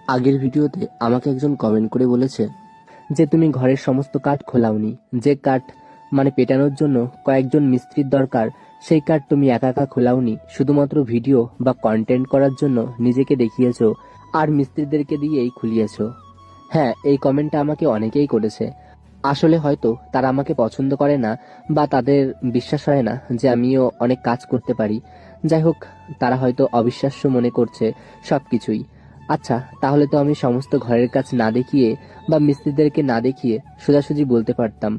আগের ভিডিওতে আমাকে একজন কমেন্ট করে বলেছে যে তুমি ঘরের সমস্ত কাঠ খোলাওনি, যে কাঠ মানে পেটানোর জন্য কয়েকজন মিস্ত্রির দরকার সেই কাঠ তুমি একা একা খোলাওনি, শুধুমাত্র ভিডিও বা কন্টেন্ট করার জন্য নিজেকে দেখিয়েছো আর মিস্ত্রিদেরকে দিয়েই খুলিয়েছো। হ্যাঁ, এই কমেন্টটা আমাকে অনেকেই করেছে। আসলে হয়তো তারা আমাকে পছন্দ করে না বা তাদের বিশ্বাস হয় না যে আমিও অনেক কাজ করতে পারি। যাই হোক, তারা হয়তো অবিশ্বাস্য মনে করছে সবকিছুই। আচ্ছা, তাহলে তো আমি সমস্ত ঘরের কাজ না দেখিয়ে বা মিস্ত্রিদেরকে না দেখিয়ে সোজাসুজি বলতে পারতাম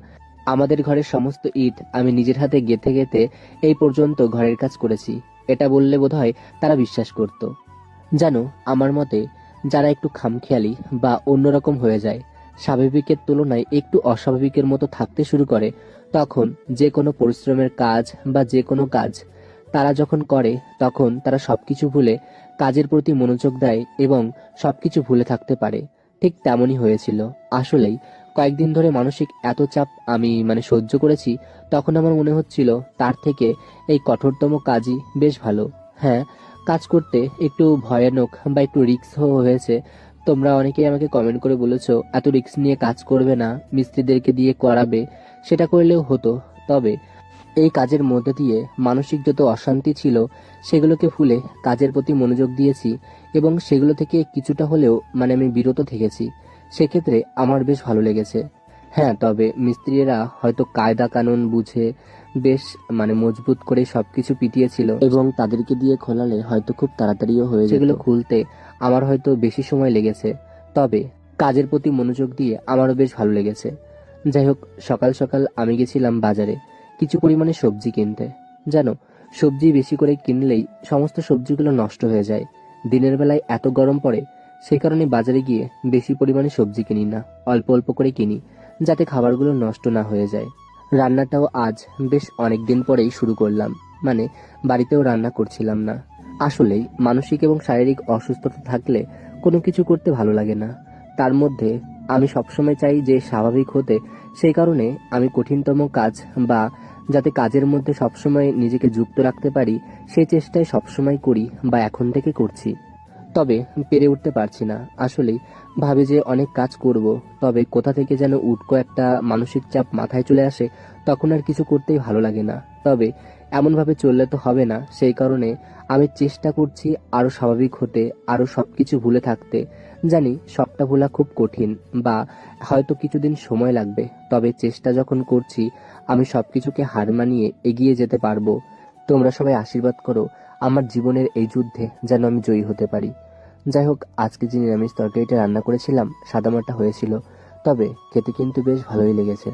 আমাদের ঘরের সমস্ত ইট আমি নিজের হাতে গেঁথে গেঁথে এই পর্যন্ত ঘরের কাজ করেছি। এটা বললে বোধহয় তারা বিশ্বাস করত। জানো, আমার মতে যারা একটু খামখেয়ালি বা অন্যরকম হয়ে যায়, স্বাভাবিকের তুলনায় একটু অস্বাভাবিকের মতো থাকতে শুরু করে, তখন যে কোনো পরিশ্রমের কাজ বা যে কোনো কাজ তারা যখন করে তখন তারা সবকিছু ভুলে কাজের প্রতি মনোযোগ দেয় এবং সবকিছু ভুলে থাকতে পারে। ঠিক তেমনই হয়েছিল। আসলেই কয়েকদিন ধরে মানসিক এত চাপ আমি সহ্য করেছি, তখন আমার মনে হচ্ছিল তার থেকে এই কঠোরতম কাজই বেশ ভালো। হ্যাঁ, কাজ করতে একটু ভয়ানক বা একটু রিস্ক হয়েছে। তোমরা অনেকেই আমাকে কমেন্ট করে বলেছো এত রিস্ক নিয়ে কাজ করবে না, মিস্ত্রিদেরকে দিয়ে করাবে। সেটা করলেও হতো, তবে এই কাজের মধ্যে দিয়ে মানসিক যত অশান্তি ছিল সেগুলোকে ভুলে কাজের প্রতি মনোযোগ দিয়েছি এবং সেগুলো থেকে কিছুটা হলেও আমি বিরত থেকেছি। সেক্ষেত্রে আমার বেশ ভালো লেগেছে। হ্যাঁ, তবে মিস্ত্রিরা হয়তো কায়দা কানুন বুঝে বেশ মজবুত করে সবকিছু পিটিয়েছিল এবং তাদেরকে দিয়ে খোলালে হয়তো খুব তাড়াতাড়িও হয়ে যেত। সেগুলো খুলতে আমার হয়তো বেশি সময় লেগেছে, তবে কাজের প্রতি মনোযোগ দিয়ে আমারও বেশ ভালো লেগেছে। যাই হোক, সকাল সকাল আমি গেছিলাম বাজারে কিছু পরিমাণে সবজি কিনতে। জানো, সবজি বেশি করে কিনলেই সমস্ত সবজিগুলো নষ্ট হয়ে যায়। দিনের বেলায় এত গরম পড়ে, সেই কারণে বাজারে গিয়ে বেশি পরিমাণে সবজি কিনি না, অল্প অল্প করে কিনি, যাতে খাবারগুলো নষ্ট না হয়ে যায়। রান্নাটাও আজ বেশ অনেক দিন পরেই শুরু করলাম, বাড়িতেও রান্না করছিলাম না। আসলেই মানসিক এবং শারীরিক অসুস্থতা থাকলে কোনো কিছু করতে ভালো লাগে না। তার মধ্যে আমি সবসময় চাই যে স্বাভাবিক হতে, সেই কারণে আমি কঠিনতম কাজ বা যাতে কাজের মধ্যে সবসময় নিজেকে যুক্ত রাখতে পারি সেই চেষ্টাই সবসময় করি বা এখন থেকে করছি। তবে পেরে উঠতে পারছি না। আসলেই ভাবি যে অনেক কাজ করব, তবে কোথা থেকে যেন উটকো একটা মানসিক চাপ মাথায় চলে আসে, তখন আর কিছু করতেই ভালো লাগে না। তবে এমনভাবে চললে তো হবে না, সেই কারণে আমি চেষ্টা করছি আরো স্বাভাবিক হতে, আরো সবকিছু ভুলে থাকতে। জানি সবটা ভোলা খুব কঠিন বা হয়তো কিছুদিন সময় লাগবে, তবে চেষ্টা যখন করছি আমি সবকিছুকে হার মানিয়ে এগিয়ে যেতে পারবো। তোমরা সবাই আশীর্বাদ করো আমার জীবনের এই যুদ্ধে যেন আমি জয়ী হতে পারি। যাই হোক, আজকে যে নিরামিষ তরকারিটা রান্না করেছিলাম সাদামাটা হয়েছিল, তবে খেতে কিন্তু বেশ ভালোই লেগেছে।